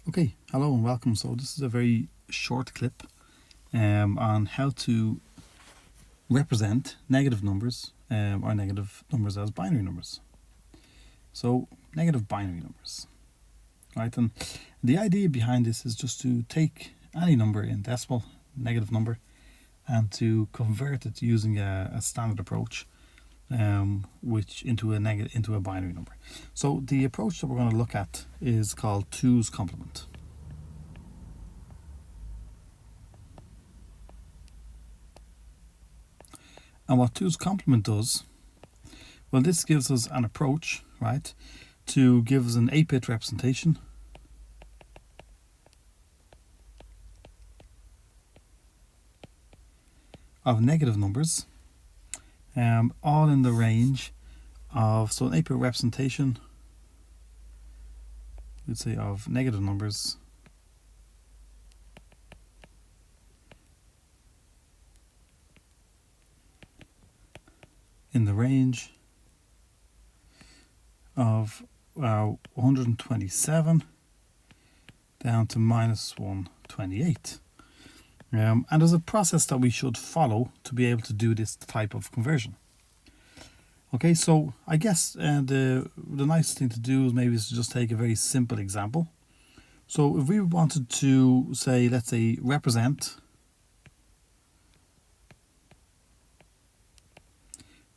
Okay, hello and welcome. So this is a very short clip on how to represent negative numbers or negative numbers as binary numbers. So negative binary numbers, right? And the idea behind this is just to take any number in decimal, negative number, and to convert it using a standard approach, which into a binary number. So the approach that we're going to look at is called 2's complement. And what 2's complement does, well, this gives us an approach, right, to give us an 8-bit representation of negative numbers, all in the range of, so an 8-bit representation, we'd say, of negative numbers in the range of 127 down to minus 128. And there's a process that we should follow to be able to do this type of conversion. Okay, so I guess the nice thing to do is maybe to just take a very simple example. So if we wanted to say, let's say, represent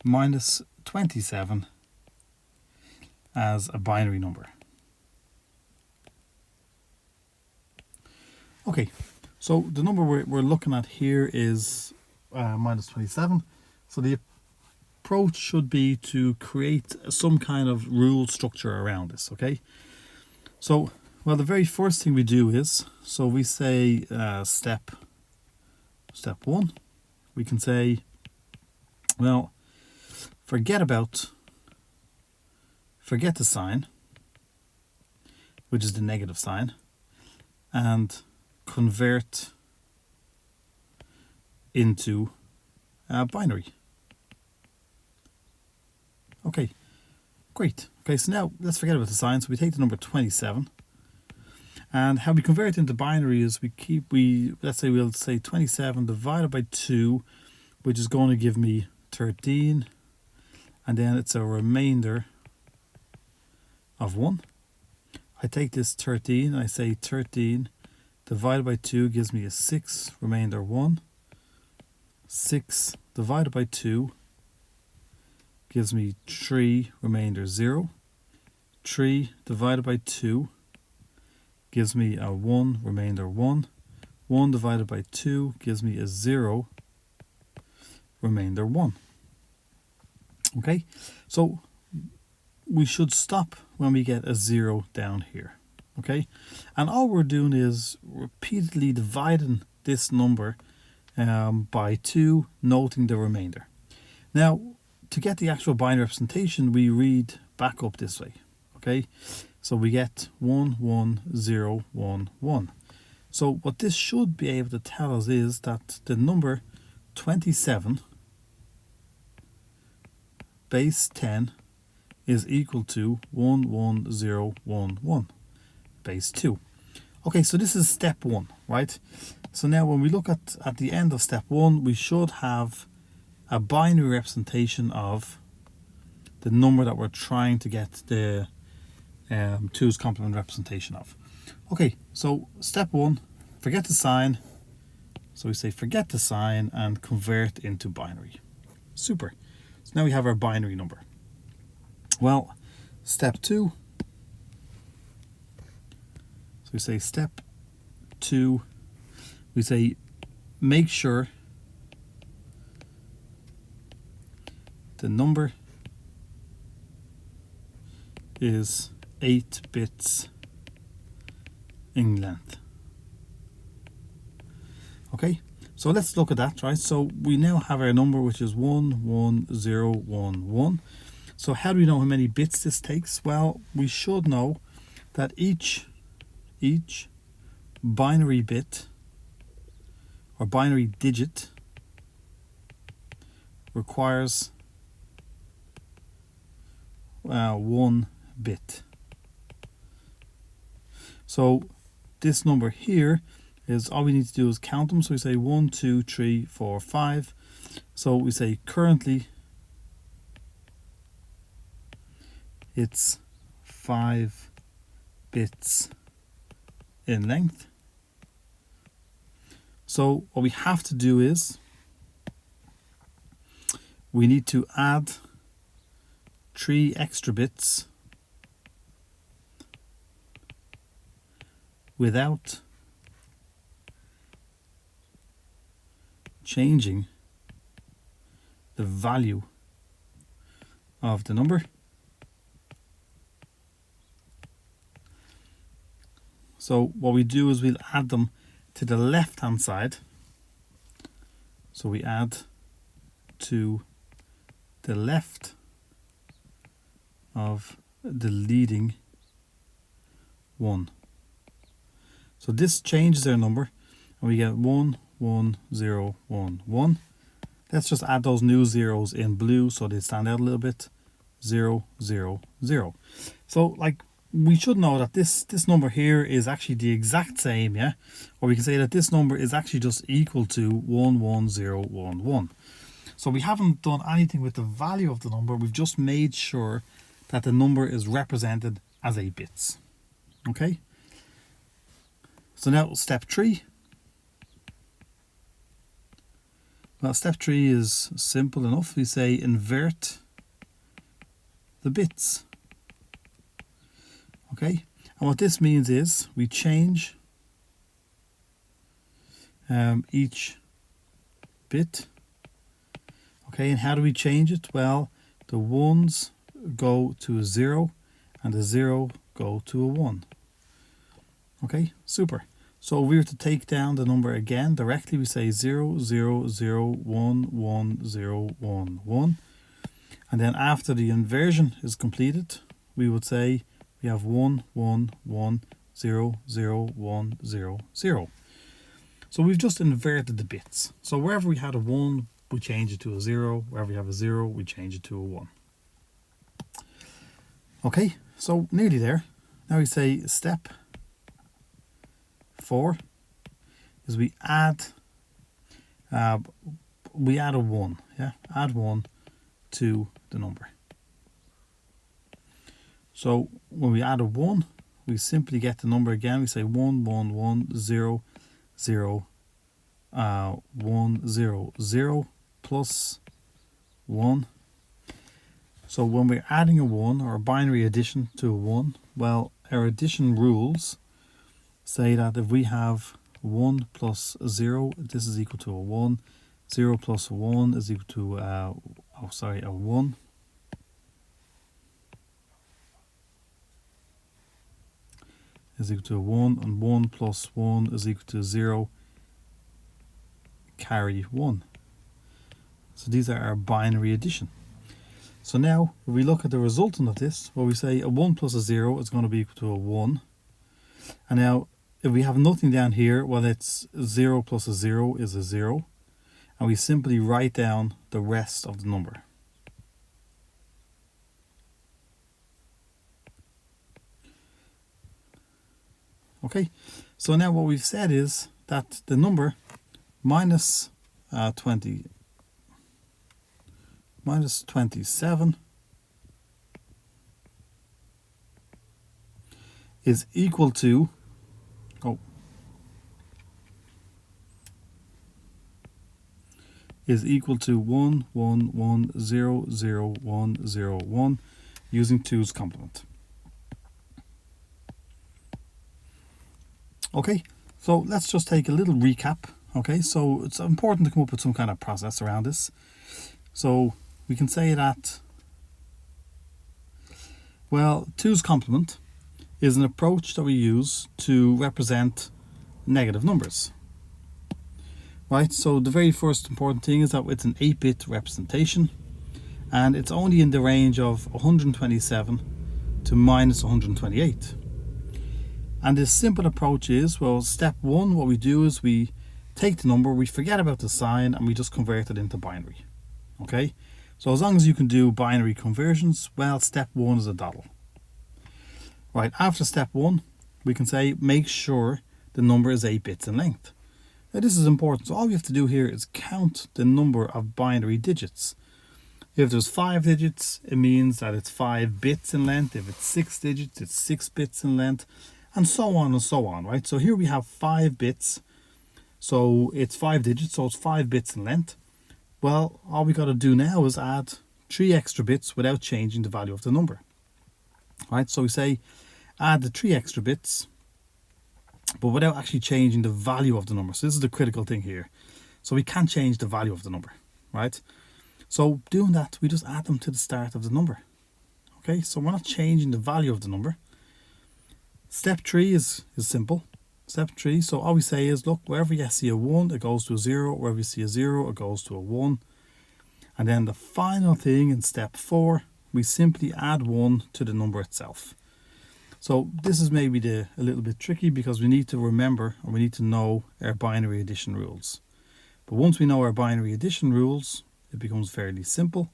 minus 27 as a binary number. Okay, so the number we're looking at here is minus 27. So the approach should be to create some kind of rule structure around this, okay? So, well, the very first thing we do is, so we say step 1, we can say, well, forget the sign, which is the negative sign, and convert into binary. Okay, great. Okay, so now let's forget about the sign. So we take the number 27, and how we convert it into binary is let's say we'll say 27 divided by 2, which is going to give me 13, and then it's a remainder of 1. I take this 13, I say 13 divided by 2 gives me a 6, remainder 1. 6 divided by 2 gives me 3, remainder 0. 3 divided by 2 gives me a 1, remainder 1. 1 divided by 2 gives me a 0, remainder 1. Okay, so we should stop when we get a 0 down here. Okay, and all we're doing is repeatedly dividing this number by 2, noting the remainder. Now, to get the actual binary representation, we read back up this way. Okay, so we get 1, 1, 0, 1, 1. So what this should be able to tell us is that the number 27 base 10 is equal to 1, 1, 0, 1, 1 base 2. Okay, so this is step 1, right? So now when we look at the end of step 1, we should have a binary representation of the number that we're trying to get the 2's complement representation of. Okay, so step 1, forget the sign. So we say forget the sign and convert into binary. Super. So now we have our binary number. Well, step 2. So we say step 2. We say make sure the number is 8 bits in length. Okay, so let's look at that, right? So we now have our number, which is 1, 1, 0, 1, 1. So how do we know how many bits this takes? Well, we should know that each binary bit or binary digit requires 1 bit. So this number here is, all we need to do is count them. So we say 1, 2, 3, 4, 5. So we say currently it's 5 bits in length. So what we have to do is we need to add 3 extra bits without changing the value of the number. So what we do is we'll add them to the left hand side. So we add to the left of the leading 1. So this changes our number and we get 1, 1, 0, 1, 1. Let's just add those new zeros in blue so they stand out a little bit. 0, 0, 0. So like, we should know that this number here is actually the exact same, yeah? Or we can say that this number is actually just equal to 11011. So we haven't done anything with the value of the number, we've just made sure that the number is represented as 8 bits. Okay? So now step 3. Well, step 3 is simple enough. We say invert the bits. Okay, and what this means is we change each bit. Okay, and how do we change it? Well, the 1s go to a 0 and the 0 go to a 1. Okay, super. So if we were to take down the number again directly, we say 0, 0, 0, 1, 1, 0, 1, 1. And then after the inversion is completed, we would say we have 1, 1, 1, 0, 0, 1, 0, 0. So we've just inverted the bits. So wherever we had a 1, we change it to a 0. Wherever we have a 0, we change it to a 1. Okay, so nearly there. Now we say step 4 is we add a 1. Yeah, add 1 to the number. So when we add a 1, we simply get the number again. We say 1, 1, 1, 0, 0, 1, 0, 0 plus 1. So when we're adding a 1 or a binary addition to a 1, well, our addition rules say that if we have 1 plus 0, this is equal to a 1. 0 plus 1 is equal to a 1. Is equal to 1, and 1 plus 1 is equal to 0, carry 1. So these are our binary addition. So now if we look at the resultant of this, well, we say a 1 plus a 0 is going to be equal to a 1. And now if we have nothing down here, well, it's 0 plus a 0 is a 0. And we simply write down the rest of the number. Okay, so now what we've said is that the number minus 27 is equal to is equal to 1, 1, 1, 0, 0, 1, 0, 1 using 2's complement. Okay, so let's just take a little recap. Okay, so it's important to come up with some kind of process around this. So we can say that, well, 2's complement is an approach that we use to represent negative numbers. Right, so the very first important thing is that it's an 8-bit representation, and it's only in the range of 127 to minus 128. And this simple approach is, well, step 1, what we do is we take the number, we forget about the sign, and we just convert it into binary. Okay, so as long as you can do binary conversions, well, step 1 is a doddle. Right, after step 1, we can say make sure the number is 8 bits in length. Now this is important, so all we have to do here is count the number of binary digits. If there's 5 digits, it means that it's 5 bits in length. If it's 6 digits, it's 6 bits in length, and so on, right? So here we have 5 bits, so it's 5 digits, so it's 5 bits in length. Well, all we got to do now is add 3 extra bits without changing the value of the number, right? So we say add the 3 extra bits, but without actually changing the value of the number. So this is the critical thing here. So we can't change the value of the number, right? So doing that, we just add them to the start of the number. Okay, so we're not changing the value of the number. Step 3 is simple. Step 3, so all we say is, look, wherever you see a 1, it goes to a 0. Wherever you see a 0, it goes to a 1. And then the final thing in step 4, we simply add 1 to the number itself. So this is maybe a little bit tricky because we need to remember, or we need to know our binary addition rules. But once we know our binary addition rules, it becomes fairly simple.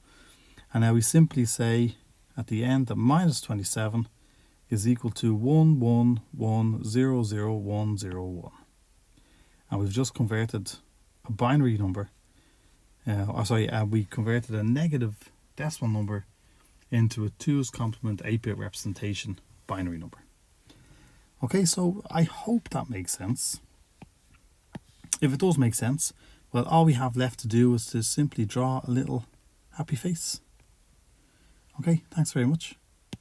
And now we simply say at the end that minus 27 is equal to 111000101. And we've just converted a binary number, we converted a negative decimal number into a 2's complement 8-bit representation binary number. Okay, so I hope that makes sense. If it does make sense, well, all we have left to do is to simply draw a little happy face. Okay, thanks very much.